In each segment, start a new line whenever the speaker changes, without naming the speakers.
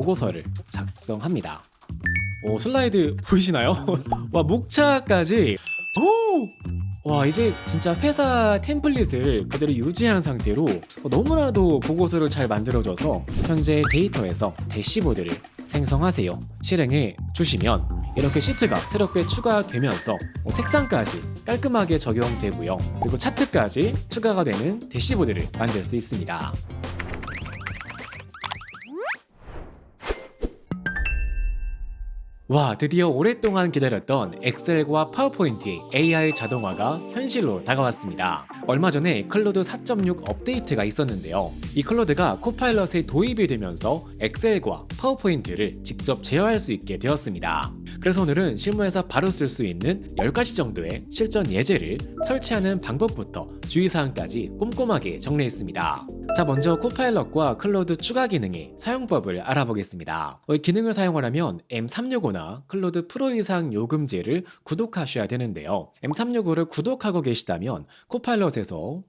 보고서를 작성합니다. 슬라이드 보이시나요? 와, 목차까지. 와, 이제 진짜 회사 템플릿을 그대로 유지한 상태로 너무나도 보고서를 잘 만들어줘서 현재 데이터에서 대시보드를 생성하세요 실행해 주시면 이렇게 시트가 새롭게 추가되면서 색상까지 깔끔하게 적용되고요. 그리고 차트까지 추가가 되는 대시보드를 만들 수 있습니다. 와, 드디어 오랫동안 기다렸던 엑셀과 파워포인트의 AI 자동화가 현실로 다가왔습니다. 얼마 전에 클로드 4.6 업데이트가 있었는데요. 이 클로드가 코파일럿에 도입이 되면서 엑셀과 파워포인트를 직접 제어할 수 있게 되었습니다. 그래서 오늘은 실무에서 바로 쓸 수 있는 10가지 정도의 실전 예제를 설치하는 방법부터 주의사항까지 꼼꼼하게 정리했습니다. 자, 먼저 코파일럿과 클로드 추가 기능의 사용법을 알아보겠습니다. 이 기능을 사용하려면 M365나 클로드 프로 이상 요금제를 구독하셔야 되는데요. M365를 구독하고 계시다면 코파일럿에서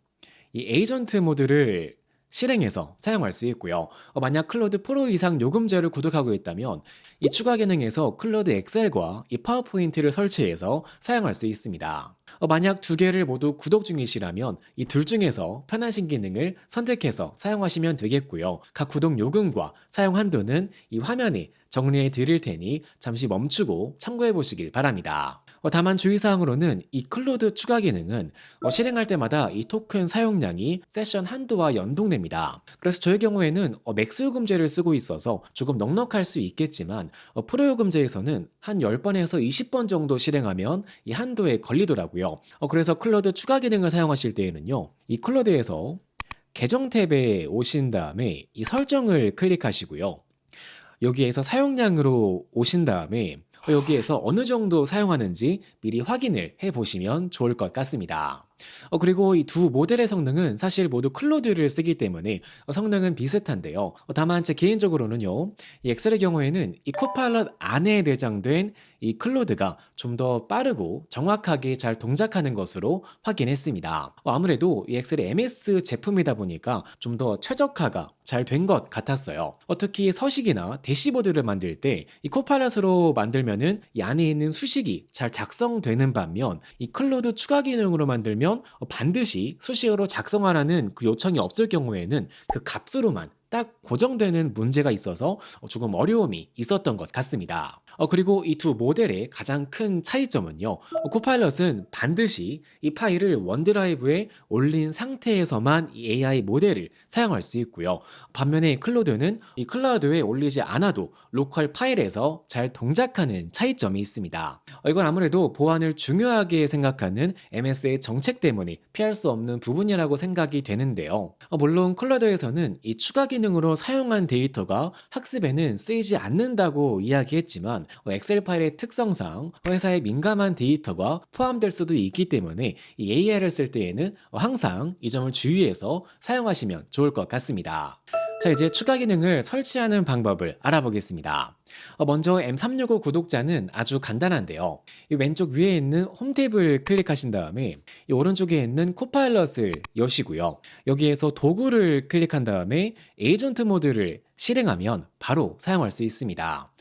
이 에이전트 모드를 실행해서 사용할 수 있고요. 만약 클로드 프로 이상 요금제를 구독하고 있다면 이 추가 기능에서 클로드 엑셀과 이 파워포인트를 설치해서 사용할 수 있습니다. 만약 두 개를 모두 구독 중이시라면 이 둘 중에서 편하신 기능을 선택해서 사용하시면 되겠고요. 각 구독 요금과 사용 한도는 이 화면에 정리해 드릴 테니 잠시 멈추고 참고해 보시길 바랍니다. 다만 주의사항으로는 이 클로드 추가 기능은 실행할 때마다 이 토큰 사용량이 세션 한도와 연동됩니다. 그래서 저의 경우에는 맥스 요금제를 쓰고 있어서 조금 넉넉할 수 있겠지만 프로 요금제에서는 한 10번에서 20번 정도 실행하면 이 한도에 걸리더라고요. 그래서 클로드 추가 기능을 사용하실 때에는요, 이 클로드에서 계정 탭에 오신 다음에 이 설정을 클릭하시고요. 여기에서 사용량으로 오신 다음에 여기에서 어느 정도 사용하는지 미리 확인을 해보시면 좋을 것 같습니다. 그리고 이 두 모델의 성능은 사실 모두 클로드를 쓰기 때문에 성능은 비슷한데요. 다만 제 개인적으로는요, 이 엑셀의 경우에는 이 코파일럿 안에 내장된 이 클로드가 좀 더 빠르고 정확하게 잘 동작하는 것으로 확인했습니다. 아무래도 이 엑셀이 MS 제품이다 보니까 좀 더 최적화가 잘 된 것 같았어요. 특히 서식이나 대시보드를 만들 때 이 코파일럿으로 만들면은 이 안에 있는 수식이 잘 작성되는 반면 이 클로드 추가 기능으로 만들면 반드시 수식어로 작성하라는 그 요청이 없을 경우에는 그 값으로만 딱 고정되는 문제가 있어서 조금 어려움이 있었던 것 같습니다. 그리고 이 두 모델의 가장 큰 차이점은요, 코파일럿은 반드시 이 파일을 원드라이브에 올린 상태에서만 이 AI 모델을 사용할 수 있고요. 반면에 클로드는 이 클라우드에 올리지 않아도 로컬 파일에서 잘 동작하는 차이점이 있습니다. 이건 아무래도 보안을 중요하게 생각하는 MS의 정책 때문에 피할 수 없는 부분이라고 생각이 되는데요. 물론 클라우드에서는 이 추가 기능으로 사용한 데이터가 학습에는 쓰이지 않는다고 이야기했지만 엑셀 파일의 특성상 회사에 민감한 데이터가 포함될 수도 있기 때문에 이 AI를 쓸 때에는 항상 이 점을 주의해서 사용하시면 좋을 것 같습니다. 자, 이제 추가 기능을 설치하는 방법을 알아보겠습니다. 먼저 M365 구독자는 아주 간단한데요. 이 왼쪽 위에 있는 홈 탭을 클릭하신 다음에 이 오른쪽에 있는 코파일럿을 여시고요. 여기에서 도구를 클릭한 다음에 에이전트 모드를 실행하면 바로 사용할 수 있습니다.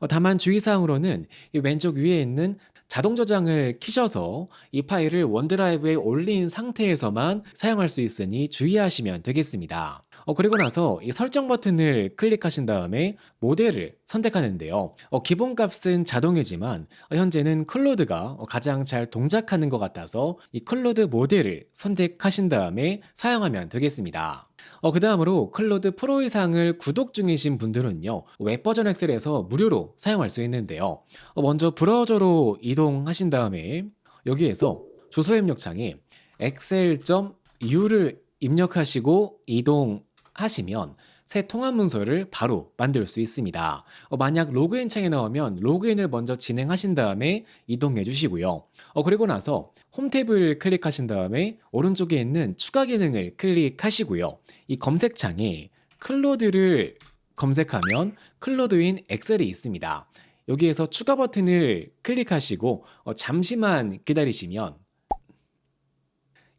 다만 주의사항으로는 이 왼쪽 위에 있는 자동 저장을 키셔서 이 파일을 원드라이브에 올린 상태에서만 사용할 수 있으니 주의하시면 되겠습니다. 그리고 나서 이 설정 버튼을 클릭하신 다음에 모델을 선택하는데요. 기본값은 자동이지만 현재는 클로드가 가장 잘 동작하는 것 같아서 이 클로드 모델을 선택하신 다음에 사용하면 되겠습니다. 그 다음으로 클로드 프로 이상을 구독 중이신 분들은요, 웹 버전 엑셀에서 무료로 사용할 수 있는데요. 먼저 브라우저로 이동하신 다음에 여기에서 주소 입력창에 excel.u를 입력하시고 이동하시면 새 통합 문서를 바로 만들 수 있습니다. 만약 로그인 창에 나오면 로그인을 먼저 진행하신 다음에 이동해 주시고요. 그리고 나서 홈 탭을 클릭하신 다음에 오른쪽에 있는 추가 기능을 클릭하시고요. 이 검색창에 클로드를 검색하면 클로드인 엑셀이 있습니다. 여기에서 추가 버튼을 클릭하시고 잠시만 기다리시면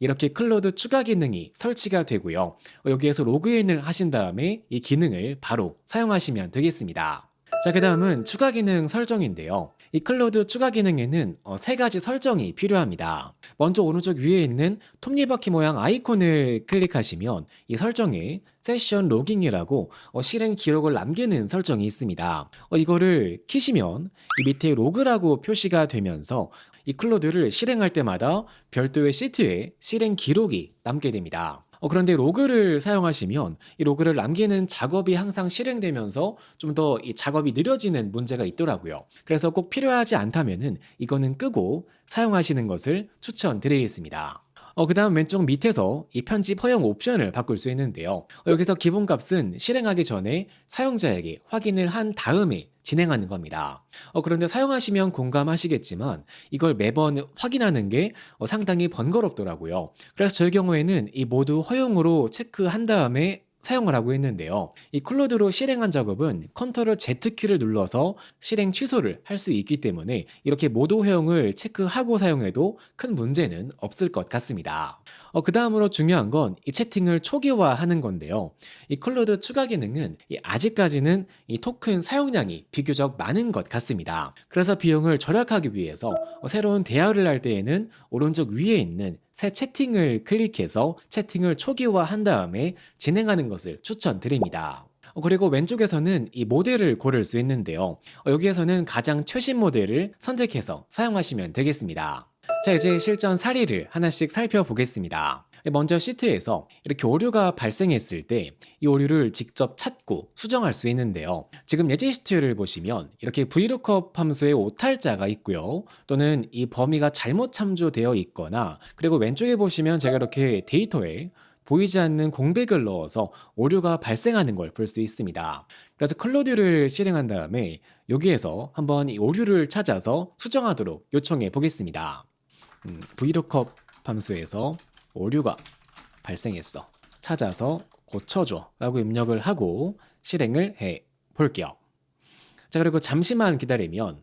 이렇게 클로드 추가 기능이 설치가 되고요. 여기에서 로그인을 하신 다음에 이 기능을 바로 사용하시면 되겠습니다. 자, 그 다음은 추가 기능 설정인데요. 이 클로드 추가 기능에는 세 가지 설정이 필요합니다. 먼저 오른쪽 위에 있는 톱니바퀴 모양 아이콘을 클릭하시면 이 설정에 세션 로깅이라고 실행 기록을 남기는 설정이 있습니다. 이거를 키시면 이 밑에 로그라고 표시가 되면서 이 클로드를 실행할 때마다 별도의 시트에 실행 기록이 남게 됩니다. 그런데 로그를 사용하시면 이 로그를 남기는 작업이 항상 실행되면서 좀 더 이 작업이 느려지는 문제가 있더라고요. 그래서 꼭 필요하지 않다면은 이거는 끄고 사용하시는 것을 추천드리겠습니다. 그 다음 왼쪽 밑에서 이 편집 허용 옵션을 바꿀 수 있는데요. 여기서 기본값은 실행하기 전에 사용자에게 확인을 한 다음에 진행하는 겁니다. 그런데 사용하시면 공감하시겠지만 이걸 매번 확인하는 게 상당히 번거롭더라고요. 그래서 저희 경우에는 이 모두 허용으로 체크한 다음에 사용을 하고 있는데요. 이 클로드로 실행한 작업은 컨트롤 Z키를 눌러서 실행 취소를 할 수 있기 때문에 이렇게 모두 허용을 체크하고 사용해도 큰 문제는 없을 것 같습니다. 그 다음으로 중요한 건 이 채팅을 초기화하는 건데요. 이 클로드 추가 기능은 아직까지는 이 토큰 사용량이 비교적 많은 것 같습니다. 그래서 비용을 절약하기 위해서 새로운 대화를 할 때에는 오른쪽 위에 있는 새 채팅을 클릭해서 채팅을 초기화한 다음에 진행하는 것을 추천드립니다. 그리고 왼쪽에서는 이 모델을 고를 수 있는데요. 여기에서는 가장 최신 모델을 선택해서 사용하시면 되겠습니다. 자, 이제 실전 사례를 하나씩 살펴보겠습니다. 먼저 시트에서 이렇게 오류가 발생했을 때 이 오류를 직접 찾고 수정할 수 있는데요. 지금 예제 시트를 보시면 이렇게 VLOOKUP 함수에 오탈자가 있고요. 또는 이 범위가 잘못 참조되어 있거나, 그리고 왼쪽에 보시면 제가 이렇게 데이터에 보이지 않는 공백을 넣어서 오류가 발생하는 걸 볼 수 있습니다. 그래서 클로드를 실행한 다음에 여기에서 한번 이 오류를 찾아서 수정하도록 요청해 보겠습니다. VLOOKUP 함수에서 오류가 발생했어, 찾아서 고쳐줘 라고 입력을 하고 실행을 해 볼게요. 자, 그리고 잠시만 기다리면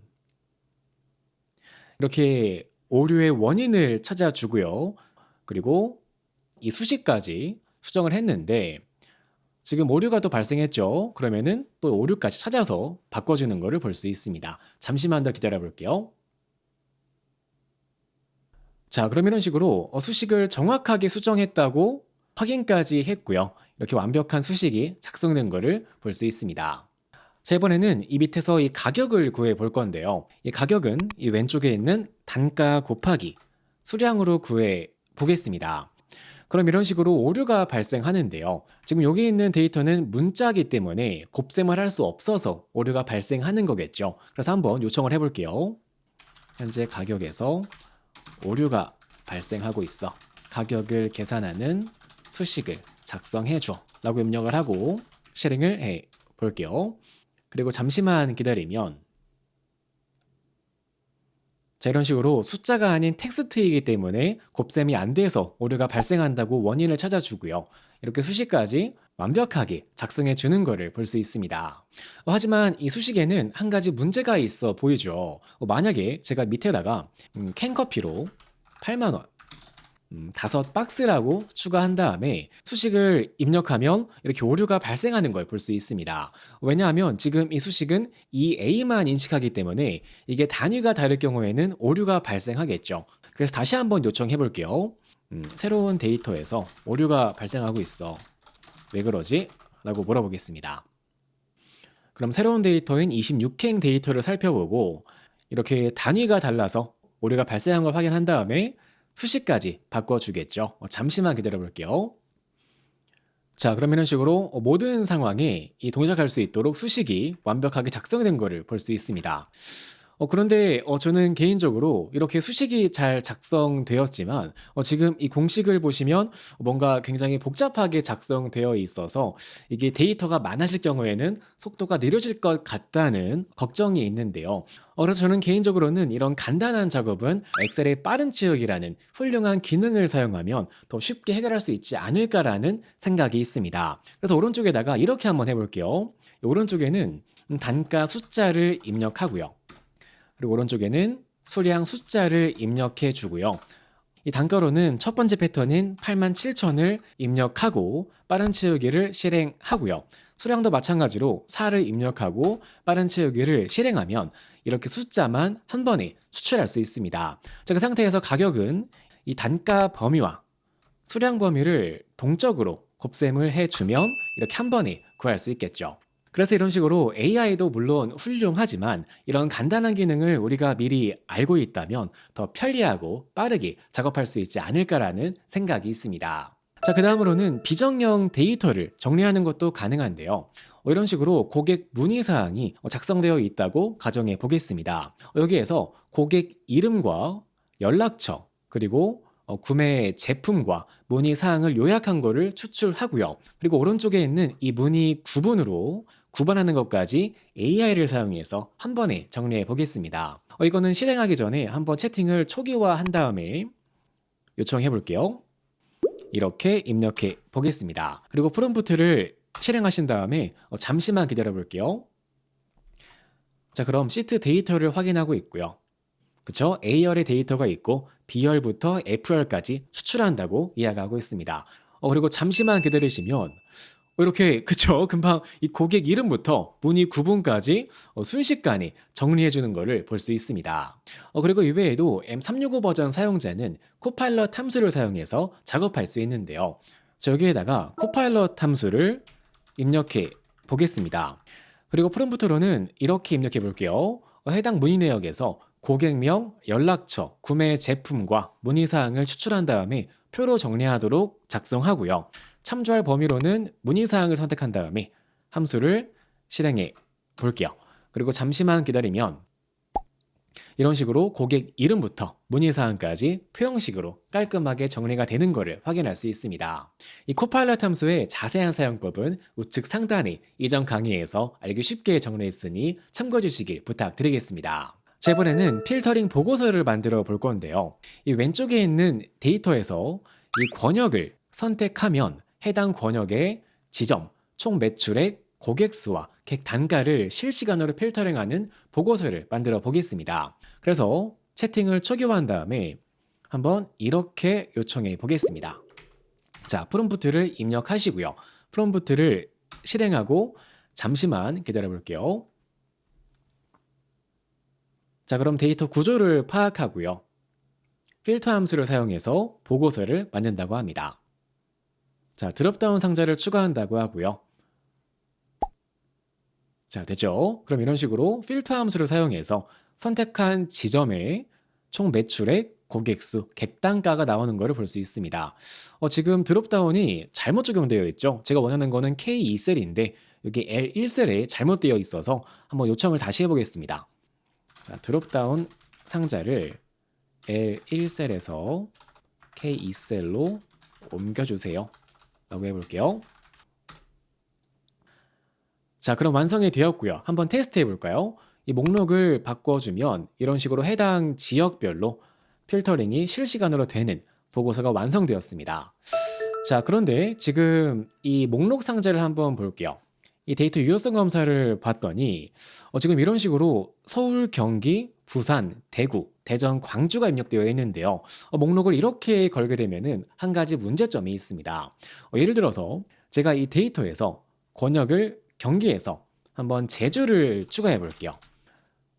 이렇게 오류의 원인을 찾아주고요. 그리고 이 수식까지 수정을 했는데 지금 오류가 또 발생했죠. 그러면은 또 오류까지 찾아서 바꿔주는 것을 볼 수 있습니다. 잠시만 더 기다려 볼게요. 자, 그럼 이런 식으로 수식을 정확하게 수정했다고 확인까지 했고요. 이렇게 완벽한 수식이 작성된 것을 볼 수 있습니다. 자, 이번에는 이 밑에서 이 가격을 구해 볼 건데요. 이 가격은 이 왼쪽에 있는 단가 곱하기 수량으로 구해 보겠습니다. 그럼 이런 식으로 오류가 발생하는데요. 지금 여기 있는 데이터는 문자이기 때문에 곱셈을 할 수 없어서 오류가 발생하는 거겠죠. 그래서 한번 요청을 해볼게요. 현재 가격에서 오류가 발생하고 있어. 가격을 계산하는 수식을 작성해줘 라고 입력을 하고 실행을 해 볼게요. 그리고 잠시만 기다리면 자, 이런 식으로 숫자가 아닌 텍스트이기 때문에 곱셈이 안 돼서 오류가 발생한다고 원인을 찾아주고요. 이렇게 수식까지 완벽하게 작성해 주는 것을 볼 수 있습니다. 하지만 이 수식에는 한 가지 문제가 있어 보이죠. 만약에 제가 밑에다가 캔커피로 8만 원 5박스라고 추가한 다음에 수식을 입력하면 이렇게 오류가 발생하는 걸 볼 수 있습니다. 왜냐하면 지금 이 수식은 EA만 인식하기 때문에 이게 단위가 다를 경우에는 오류가 발생하겠죠. 그래서 다시 한번 요청해 볼게요. 새로운 데이터에서 오류가 발생하고 있어. 왜 그러지? 라고 물어보겠습니다. 그럼 새로운 데이터인 26행 데이터를 살펴보고 이렇게 단위가 달라서 오류가 발생한 걸 확인한 다음에 수식까지 바꿔주겠죠. 잠시만 기다려 볼게요. 자, 그럼 이런 식으로 모든 상황에 이 동작할 수 있도록 수식이 완벽하게 작성된 것을 볼 수 있습니다. 그런데 저는 개인적으로 이렇게 수식이 잘 작성되었지만 지금 이 공식을 보시면 뭔가 굉장히 복잡하게 작성되어 있어서 이게 데이터가 많아질 경우에는 속도가 느려질 것 같다는 걱정이 있는데요. 그래서 저는 개인적으로는 이런 간단한 작업은 엑셀의 빠른 치역이라는 훌륭한 기능을 사용하면 더 쉽게 해결할 수 있지 않을까라는 생각이 있습니다. 그래서 오른쪽에다가 이렇게 한번 해볼게요. 오른쪽에는 단가 숫자를 입력하고요. 그리고 오른쪽에는 수량 숫자를 입력해 주고요. 이 단가로는 첫 번째 패턴인 87,000을 입력하고 빠른 채우기를 실행하고요. 수량도 마찬가지로 4를 입력하고 빠른 채우기를 실행하면 이렇게 숫자만 한 번에 추출할 수 있습니다. 자, 그 상태에서 가격은 이 단가 범위와 수량 범위를 동적으로 곱셈을 해주면 이렇게 한 번에 구할 수 있겠죠. 그래서 이런 식으로 AI도 물론 훌륭하지만 이런 간단한 기능을 우리가 미리 알고 있다면 더 편리하고 빠르게 작업할 수 있지 않을까라는 생각이 있습니다. 자, 그 다음으로는 비정형 데이터를 정리하는 것도 가능한데요. 이런 식으로 고객 문의사항이 작성되어 있다고 가정해 보겠습니다. 여기에서 고객 이름과 연락처 그리고 구매 제품과 문의 사항을 요약한 거를 추출하고요. 그리고 오른쪽에 있는 이 문의 구분으로 구분하는 것까지 AI를 사용해서 한 번에 정리해 보겠습니다. 이거는 실행하기 전에 한번 채팅을 초기화한 다음에 요청해 볼게요. 이렇게 입력해 보겠습니다. 그리고 프롬프트를 실행하신 다음에 잠시만 기다려 볼게요. 자, 그럼 시트 데이터를 확인하고 있고요. 그쵸? A열의 데이터가 있고 B열부터 F열까지 추출한다고 이야기하고 있습니다. 그리고 잠시만 기다리시면 이렇게 그쵸? 금방 이 고객 이름부터 문의 구분까지 순식간에 정리해 주는 것을 볼 수 있습니다. 그리고 이외에도 M365 버전 사용자는 코파일럿 함수를 사용해서 작업할 수 있는데요. 자, 여기에다가 코파일럿 함수를 입력해 보겠습니다. 그리고 프롬프트로는 이렇게 입력해 볼게요. 해당 문의 내역에서 고객명, 연락처, 구매 제품과 문의사항을 추출한 다음에 표로 정리하도록 작성하고요. 참조할 범위로는 문의사항을 선택한 다음에 함수를 실행해 볼게요. 그리고 잠시만 기다리면 이런 식으로 고객 이름부터 문의사항까지 표형식으로 깔끔하게 정리가 되는 것을 확인할 수 있습니다. 이 코파일럿 함수의 자세한 사용법은 우측 상단에 이전 강의에서 알기 쉽게 정리했으니 참고해 주시길 부탁드리겠습니다. 자, 이번에는 필터링 보고서를 만들어 볼 건데요. 이 왼쪽에 있는 데이터에서 이 권역을 선택하면 해당 권역의 지점, 총 매출액, 고객 수와 객 단가를 실시간으로 필터링하는 보고서를 만들어 보겠습니다. 그래서 채팅을 초기화한 다음에 한번 이렇게 요청해 보겠습니다. 자, 프롬프트를 입력하시고요. 프롬프트를 실행하고 잠시만 기다려 볼게요. 자, 그럼 데이터 구조를 파악하고요. 필터 함수를 사용해서 보고서를 만든다고 합니다. 자, 드롭다운 상자를 추가한다고 하고요. 자, 됐죠? 그럼 이런 식으로 필터 함수를 사용해서 선택한 지점의 총 매출액, 고객수, 객단가가 나오는 것을 볼 수 있습니다. 지금 드롭다운이 잘못 적용되어 있죠? 제가 원하는 거는 K2셀인데 여기 L1셀에 잘못되어 있어서 한번 요청을 다시 해보겠습니다. 자, 드롭다운 상자를 L1셀에서 K2셀로 옮겨주세요. 라고 해볼게요. 자, 그럼 완성이 되었고요. 한번 테스트 해볼까요? 이 목록을 바꿔주면 이런 식으로 해당 지역별로 필터링이 실시간으로 되는 보고서가 완성되었습니다. 자, 그런데 지금 이 목록 상자를 한번 볼게요. 이 데이터 유효성 검사를 봤더니 지금 이런 식으로 서울, 경기, 부산, 대구, 대전, 광주가 입력되어 있는데요. 목록을 이렇게 걸게 되면은 한 가지 문제점이 있습니다. 예를 들어서 제가 이 데이터에서 권역을 경기에서 한번 제주를 추가해 볼게요.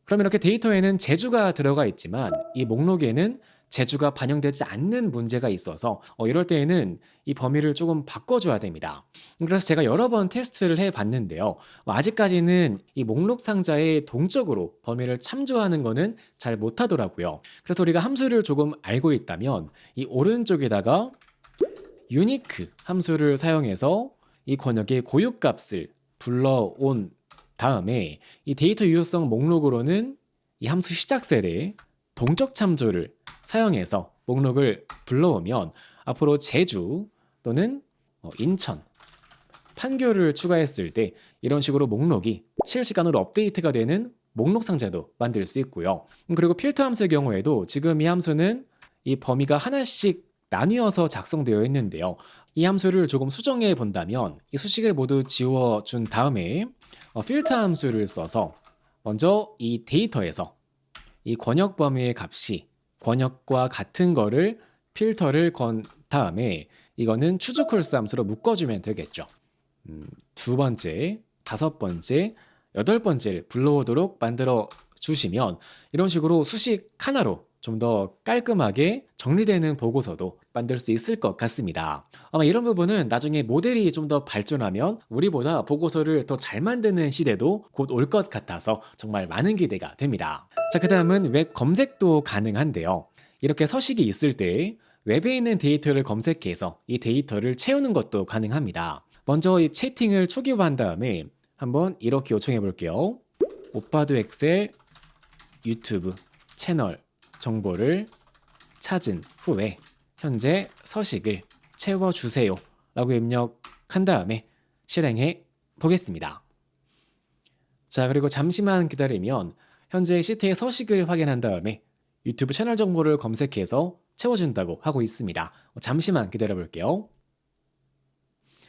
그럼 이렇게 데이터에는 제주가 들어가 있지만 이 목록에는 제주가 반영되지 않는 문제가 있어서 이럴 때에는 이 범위를 조금 바꿔줘야 됩니다. 그래서 제가 여러 번 테스트를 해봤는데요. 아직까지는 이 목록 상자에 동적으로 범위를 참조하는 거는 잘 못하더라고요. 그래서 우리가 함수를 조금 알고 있다면 이 오른쪽에다가 unique 함수를 사용해서 이 권역의 고유값을 불러온 다음에 이 데이터 유효성 목록으로는 이 함수 시작 셀에 동적 참조를 사용해서 목록을 불러오면 앞으로 제주 또는 인천, 판교를 추가했을 때 이런 식으로 목록이 실시간으로 업데이트가 되는 목록 상자도 만들 수 있고요. 그리고 필터 함수의 경우에도 지금 이 함수는 이 범위가 하나씩 나뉘어서 작성되어 있는데요. 이 함수를 조금 수정해 본다면 이 수식을 모두 지워준 다음에 필터 함수를 써서 먼저 이 데이터에서 이 권역 범위의 값이 권역과 같은 거를 필터를 건 다음에 이거는 추주콜스 함수로 묶어주면 되겠죠. 두 번째, 다섯 번째, 여덟 번째를 불러오도록 만들어 주시면 이런 식으로 수식 하나로 좀 더 깔끔하게 정리되는 보고서도 만들 수 있을 것 같습니다. 아마 이런 부분은 나중에 모델이 좀 더 발전하면 우리보다 보고서를 더 잘 만드는 시대도 곧 올 것 같아서 정말 많은 기대가 됩니다. 자, 그 다음은 웹 검색도 가능한데요. 이렇게 서식이 있을 때 웹에 있는 데이터를 검색해서 이 데이터를 채우는 것도 가능합니다. 먼저 이 채팅을 초기화한 다음에 한번 이렇게 요청해 볼게요. 오빠도 엑셀 유튜브 채널 정보를 찾은 후에 현재 서식을 채워주세요 라고 입력한 다음에 실행해 보겠습니다. 자, 그리고 잠시만 기다리면 현재 시트의 서식을 확인한 다음에 유튜브 채널 정보를 검색해서 채워준다고 하고 있습니다. 잠시만 기다려 볼게요.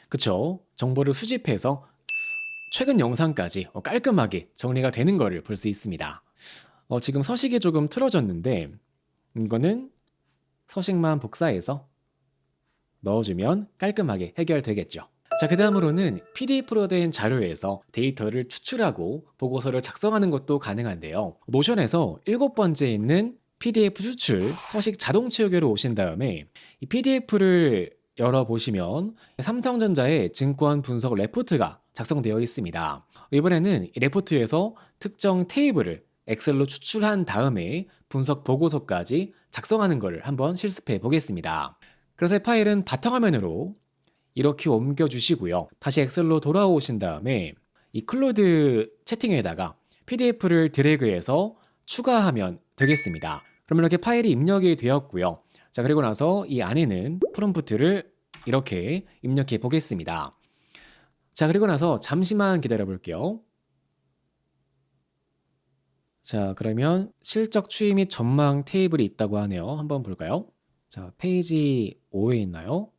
그쵸? 정보를 수집해서 최근 영상까지 깔끔하게 정리가 되는 것을 볼 수 있습니다. 지금 서식이 조금 틀어졌는데 이거는 서식만 복사해서 넣어주면 깔끔하게 해결되겠죠. 자, 그 다음으로는 PDF로 된 자료에서 데이터를 추출하고 보고서를 작성하는 것도 가능한데요. 노션에서 7번째 있는 PDF 추출 서식 자동 채우기로 오신 다음에 이 PDF를 열어보시면 삼성전자의 증권 분석 레포트가 작성되어 있습니다. 이번에는 이 레포트에서 특정 테이블을 엑셀로 추출한 다음에 분석 보고서까지 작성하는 것을 한번 실습해 보겠습니다. 그래서 이 파일은 바탕화면으로 이렇게 옮겨주시고요. 다시 엑셀로 돌아오신 다음에 이 클로드 채팅에다가 PDF를 드래그해서 추가하면 되겠습니다. 그러면 이렇게 파일이 입력이 되었고요. 자, 그리고 나서 이 안에는 프롬프트를 이렇게 입력해 보겠습니다. 자, 그리고 나서 잠시만 기다려 볼게요. 자, 그러면 실적 추이 및 전망 테이블이 있다고 하네요. 한번 볼까요? 자, 페이지 5에 있나요?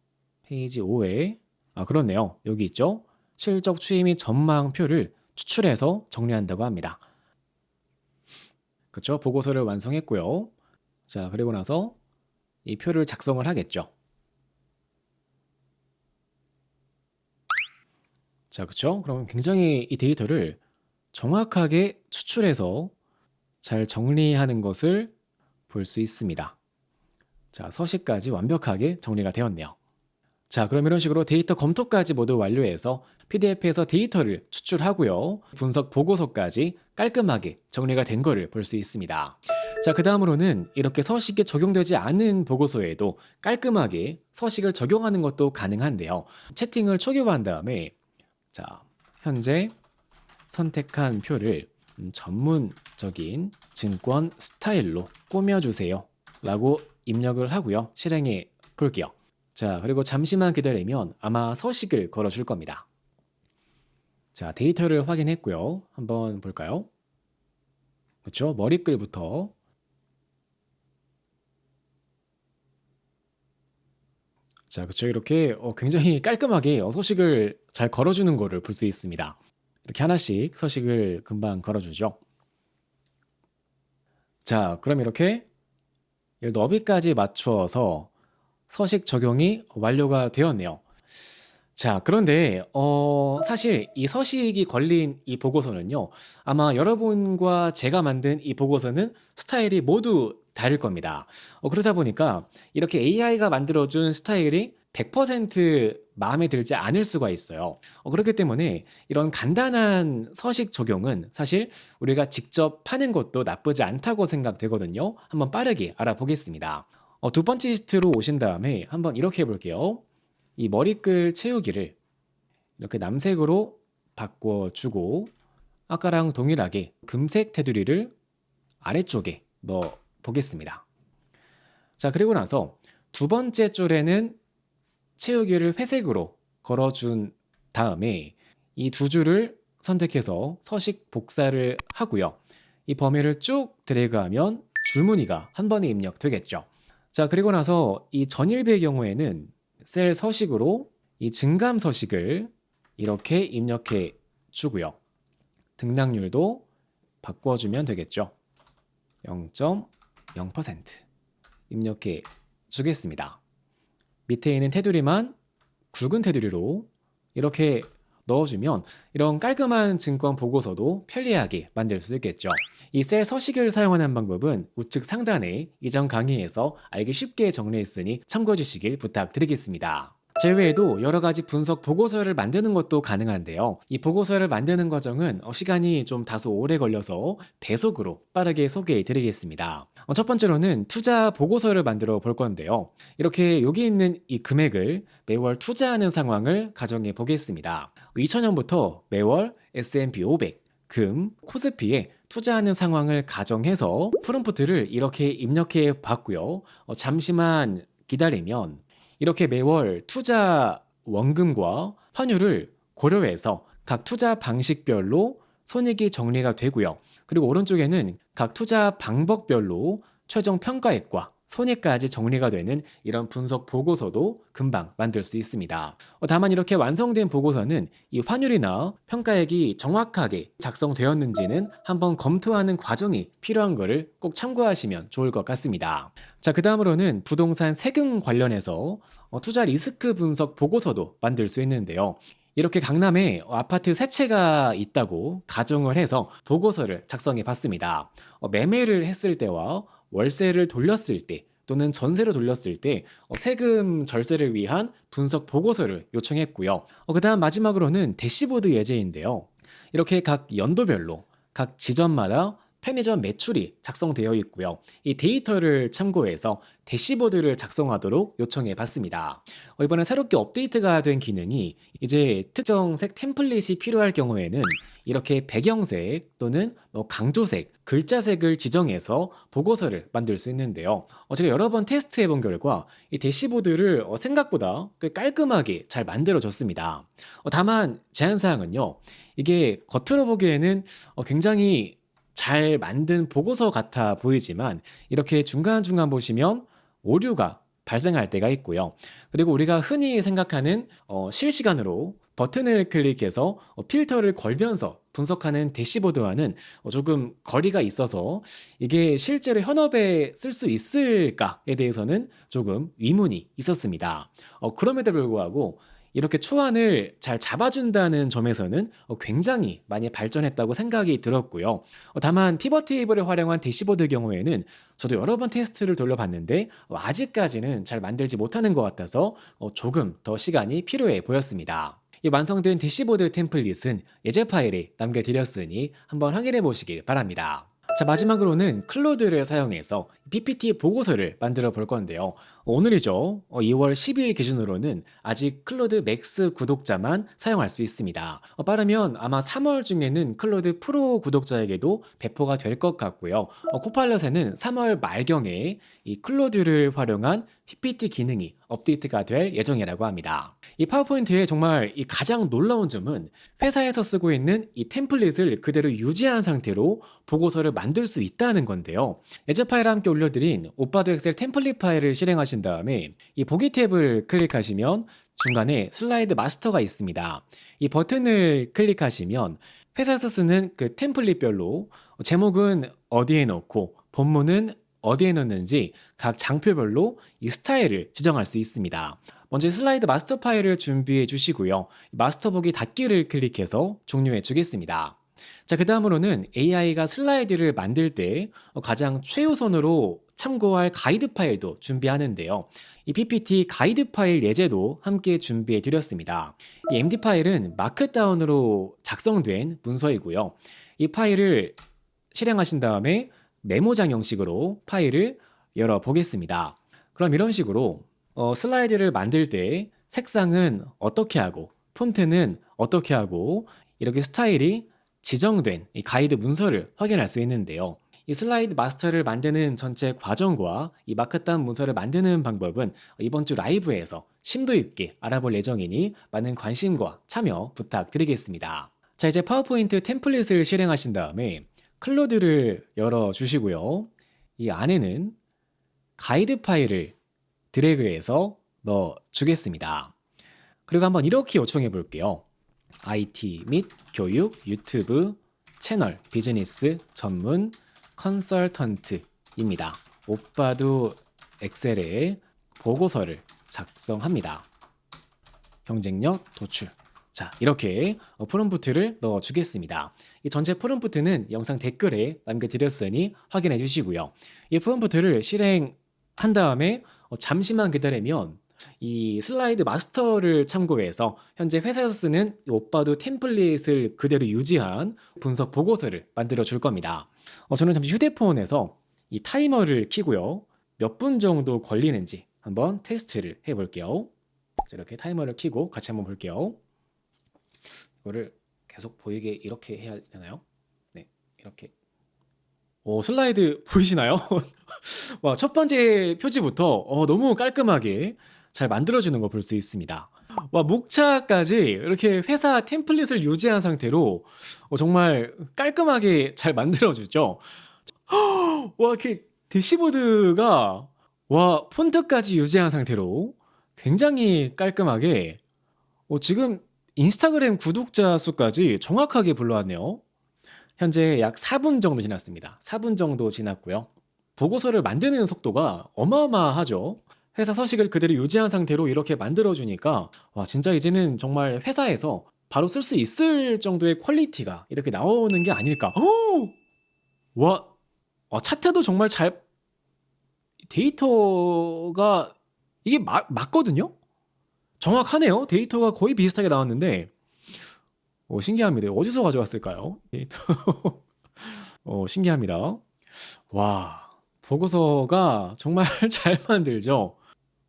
페이지 5에 그렇네요. 여기 있죠? 실적 추이 및 전망표를 추출해서 정리한다고 합니다. 그렇죠? 보고서를 완성했고요. 자, 그리고 나서 이 표를 작성을 하겠죠. 자, 그렇죠? 그럼 굉장히 이 데이터를 정확하게 추출해서 잘 정리하는 것을 볼 수 있습니다. 자, 서식까지 완벽하게 정리가 되었네요. 자, 그럼 이런 식으로 데이터 검토까지 모두 완료해서 PDF에서 데이터를 추출하고요. 분석 보고서까지 깔끔하게 정리가 된 거를 볼 수 있습니다. 자, 그 다음으로는 이렇게 서식에 적용되지 않은 보고서에도 깔끔하게 서식을 적용하는 것도 가능한데요. 채팅을 초기화한 다음에 자, 현재 선택한 표를 전문적인 증권 스타일로 꾸며주세요 라고 입력을 하고요. 실행해 볼게요. 자, 그리고 잠시만 기다리면 아마 서식을 걸어줄 겁니다. 자, 데이터를 확인했고요. 한번 볼까요? 그렇죠? 머리글부터 자, 그렇죠. 이렇게 굉장히 깔끔하게 서식을 잘 걸어주는 거를 볼 수 있습니다. 이렇게 하나씩 서식을 금방 걸어주죠. 자, 그럼 이렇게 너비까지 맞추어서 서식 적용이 완료가 되었네요. 자, 그런데 사실 이 서식이 걸린 이 보고서는요. 아마 여러분과 제가 만든 이 보고서는 스타일이 모두 다를 겁니다. 그러다 보니까 이렇게 AI가 만들어준 스타일이 100% 마음에 들지 않을 수가 있어요. 그렇기 때문에 이런 간단한 서식 적용은 사실 우리가 직접 하는 것도 나쁘지 않다고 생각되거든요. 한번 빠르게 알아보겠습니다. 두 번째 시트로 오신 다음에 한번 이렇게 해볼게요. 이 머리글 채우기를 이렇게 남색으로 바꿔주고 아까랑 동일하게 금색 테두리를 아래쪽에 넣어 보겠습니다. 자, 그리고 나서 두 번째 줄에는 채우기를 회색으로 걸어준 다음에 이 두 줄을 선택해서 서식 복사를 하고요. 이 범위를 쭉 드래그하면 줄무늬가 한 번에 입력되겠죠. 자, 그리고 나서 이 전일비의 경우에는 셀 서식으로 이 증감 서식을 이렇게 입력해 주고요. 등락률도 바꿔주면 되겠죠. 0.0% 입력해 주겠습니다. 밑에 있는 테두리만 굵은 테두리로 이렇게 넣어주면 이런 깔끔한 증권 보고서도 편리하게 만들 수 있겠죠. 이 셀 서식을 사용하는 방법은 우측 상단에 이전 강의에서 알기 쉽게 정리했으니 참고해 주시길 부탁드리겠습니다. 제외에도 여러 가지 분석 보고서를 만드는 것도 가능한데요. 이 보고서를 만드는 과정은 시간이 좀 다소 오래 걸려서 배속으로 빠르게 소개해 드리겠습니다. 첫 번째로는 투자 보고서를 만들어 볼 건데요. 이렇게 여기 있는 이 금액을 매월 투자하는 상황을 가정해 보겠습니다. 2000년부터 매월 S&P 500, 금, 코스피에 투자하는 상황을 가정해서 프롬프트를 이렇게 입력해 봤고요. 잠시만 기다리면 이렇게 매월 투자 원금과 환율을 고려해서 각 투자 방식별로 손익이 정리가 되고요. 그리고 오른쪽에는 각 투자 방법별로 최종 평가액과 손익까지 정리가 되는 이런 분석 보고서도 금방 만들 수 있습니다. 다만 이렇게 완성된 보고서는 이 환율이나 평가액이 정확하게 작성되었는지는 한번 검토하는 과정이 필요한 것을 꼭 참고하시면 좋을 것 같습니다. 자, 그 다음으로는 부동산 세금 관련해서 투자 리스크 분석 보고서도 만들 수 있는데요. 이렇게 강남에 아파트 세 채가 있다고 가정을 해서 보고서를 작성해 봤습니다. 매매를 했을 때와 월세를 돌렸을 때 또는 전세로 돌렸을 때 세금 절세를 위한 분석 보고서를 요청했고요. 그 다음 마지막으로는 대시보드 예제인데요. 이렇게 각 연도별로 각 지점마다 편의점 매출이 작성되어 있고요. 이 데이터를 참고해서 대시보드를 작성하도록 요청해 봤습니다. 이번에 새롭게 업데이트가 된 기능이 이제 특정 색 템플릿이 필요할 경우에는 이렇게 배경색 또는 강조색, 글자색을 지정해서 보고서를 만들 수 있는데요. 제가 여러 번 테스트해 본 결과 이 대시보드를 생각보다 깔끔하게 잘 만들어졌습니다. 다만 제한사항은요. 이게 겉으로 보기에는 굉장히 잘 만든 보고서 같아 보이지만 이렇게 중간중간 보시면 오류가 발생할 때가 있고요. 그리고 우리가 흔히 생각하는 실시간으로 버튼을 클릭해서 필터를 걸면서 분석하는 대시보드와는 조금 거리가 있어서 이게 실제로 현업에 쓸 수 있을까에 대해서는 조금 의문이 있었습니다. 그럼에도 불구하고 이렇게 초안을 잘 잡아준다는 점에서는 굉장히 많이 발전했다고 생각이 들었고요. 다만 피벗 테이블을 활용한 대시보드 경우에는 저도 여러 번 테스트를 돌려봤는데 아직까지는 잘 만들지 못하는 것 같아서 조금 더 시간이 필요해 보였습니다. 이 완성된 대시보드 템플릿은 예제 파일에 남겨드렸으니 한번 확인해 보시길 바랍니다. 자, 마지막으로는 클로드를 사용해서 PPT 보고서를 만들어 볼 건데요. 오늘이죠. 2월 12일 기준으로는 아직 클로드 맥스 구독자만 사용할 수 있습니다. 빠르면 아마 3월 중에는 클로드 프로 구독자에게도 배포가 될 것 같고요. 코파일럿에는 3월 말경에 이 클로드를 활용한 PPT 기능이 업데이트가 될 예정이라고 합니다. 이 파워포인트의 정말 이 가장 놀라운 점은 회사에서 쓰고 있는 이 템플릿을 그대로 유지한 상태로 보고서를 만들 수 있다는 건데요. 예제 파일에 함께 올려드린 오빠도 엑셀 템플릿 파일을 실행하신 다음에 이 보기 탭을 클릭하시면 중간에 슬라이드 마스터가 있습니다. 이 버튼을 클릭하시면 회사에서 쓰는 그 템플릿별로 제목은 어디에 넣고 본문은 어디에 넣는지 각 장표별로 이 스타일을 지정할 수 있습니다. 먼저 슬라이드 마스터 파일을 준비해 주시고요. 마스터 보기 닫기를 클릭해서 종료해 주겠습니다. 자, 그 다음으로는 AI가 슬라이드를 만들 때 가장 최우선으로 참고할 가이드 파일도 준비하는데요. 이 PPT 가이드 파일 예제도 함께 준비해 드렸습니다. 이 MD 파일은 마크다운으로 작성된 문서이고요. 이 파일을 실행하신 다음에 메모장 형식으로 파일을 열어 보겠습니다. 그럼 이런 식으로 슬라이드를 만들 때 색상은 어떻게 하고 폰트는 어떻게 하고 이렇게 스타일이 지정된 이 가이드 문서를 확인할 수 있는데요. 이 슬라이드 마스터를 만드는 전체 과정과 이 마크다운 문서를 만드는 방법은 이번 주 라이브에서 심도 있게 알아볼 예정이니 많은 관심과 참여 부탁드리겠습니다. 자, 이제 파워포인트 템플릿을 실행하신 다음에 클로드를 열어주시고요. 이 안에는 가이드 파일을 드래그해서 넣어주겠습니다. 그리고 한번 이렇게 요청해 볼게요. IT 및 교육 유튜브 채널 비즈니스 전문 컨설턴트입니다. 오빠도 엑셀에 보고서를 작성합니다. 경쟁력 도출. 자, 이렇게 프롬프트를 넣어주겠습니다. 이 전체 프롬프트는 영상 댓글에 남겨드렸으니 확인해 주시고요. 이 프롬프트를 실행한 다음에 잠시만 기다리면 이 슬라이드 마스터를 참고해서 현재 회사에서 쓰는 이 오빠도 템플릿을 그대로 유지한 분석 보고서를 만들어 줄 겁니다. 저는 잠시 휴대폰에서 이 타이머를 켜고요. 몇 분 정도 걸리는지 한번 테스트를 해볼게요. 이렇게 타이머를 켜고 같이 한번 볼게요. 이거를 계속 보이게 이렇게 해야 되나요? 네, 이렇게. 슬라이드 보이시나요? 와, 첫 번째 표지부터 너무 깔끔하게 잘 만들어주는 거 볼 수 있습니다. 와, 목차까지 이렇게 회사 템플릿을 유지한 상태로 정말 깔끔하게 잘 만들어주죠. 와, 이렇게 대시보드가 와, 폰트까지 유지한 상태로 굉장히 깔끔하게 지금 인스타그램 구독자 수까지 정확하게 불러왔네요. 현재 약 4분 정도 지났습니다. 4분 정도 지났고요. 보고서를 만드는 속도가 어마어마하죠. 회사 서식을 그대로 유지한 상태로 이렇게 만들어주니까 와, 진짜 이제는 정말 회사에서 바로 쓸 수 있을 정도의 퀄리티가 이렇게 나오는 게 아닐까. 와, 차트도 정말 잘 데이터가 이게 맞거든요? 정확하네요. 데이터가 거의 비슷하게 나왔는데 신기합니다. 어디서 가져왔을까요? 데이터. 신기합니다. 와, 보고서가 정말 잘 만들죠.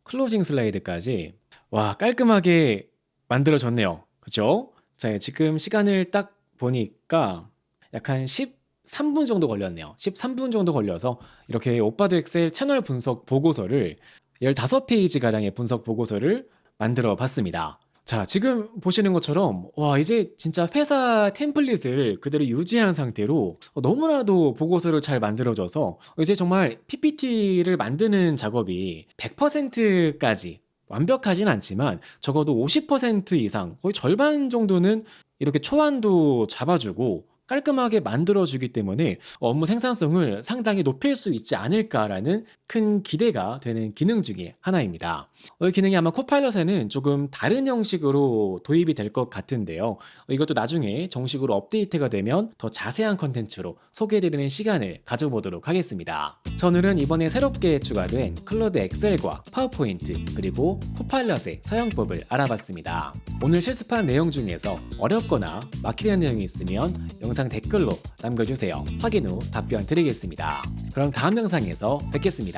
클로징 슬라이드까지 와, 깔끔하게 만들어졌네요. 그죠? 자, 지금 시간을 딱 보니까 약 한 13분 정도 걸렸네요. 13분 정도 걸려서 이렇게 오빠도 엑셀 채널 분석 보고서를 15페이지가량의 분석 보고서를 만들어 봤습니다. 자, 지금 보시는 것처럼 와, 이제 진짜 회사 템플릿을 그대로 유지한 상태로 너무나도 보고서를 잘 만들어줘서 이제 정말 PPT를 만드는 작업이 100%까지 완벽하진 않지만 적어도 50% 이상, 거의 절반 정도는 이렇게 초안도 잡아주고 깔끔하게 만들어주기 때문에 업무 생산성을 상당히 높일 수 있지 않을까라는 큰 기대가 되는 기능 중에 하나입니다. 이 기능이 아마 코파일럿에는 조금 다른 형식으로 도입이 될 것 같은데요. 이것도 나중에 정식으로 업데이트가 되면 더 자세한 컨텐츠로 소개해드리는 시간을 가져보도록 하겠습니다. 자, 오늘은 이번에 새롭게 추가된 클로드 엑셀과 파워포인트 그리고 코파일럿의 사용법을 알아봤습니다. 오늘 실습한 내용 중에서 어렵거나 막히는 내용이 있으면 영상 댓글로 남겨주세요. 확인 후 답변 드리겠습니다. 그럼 다음 영상에서 뵙겠습니다.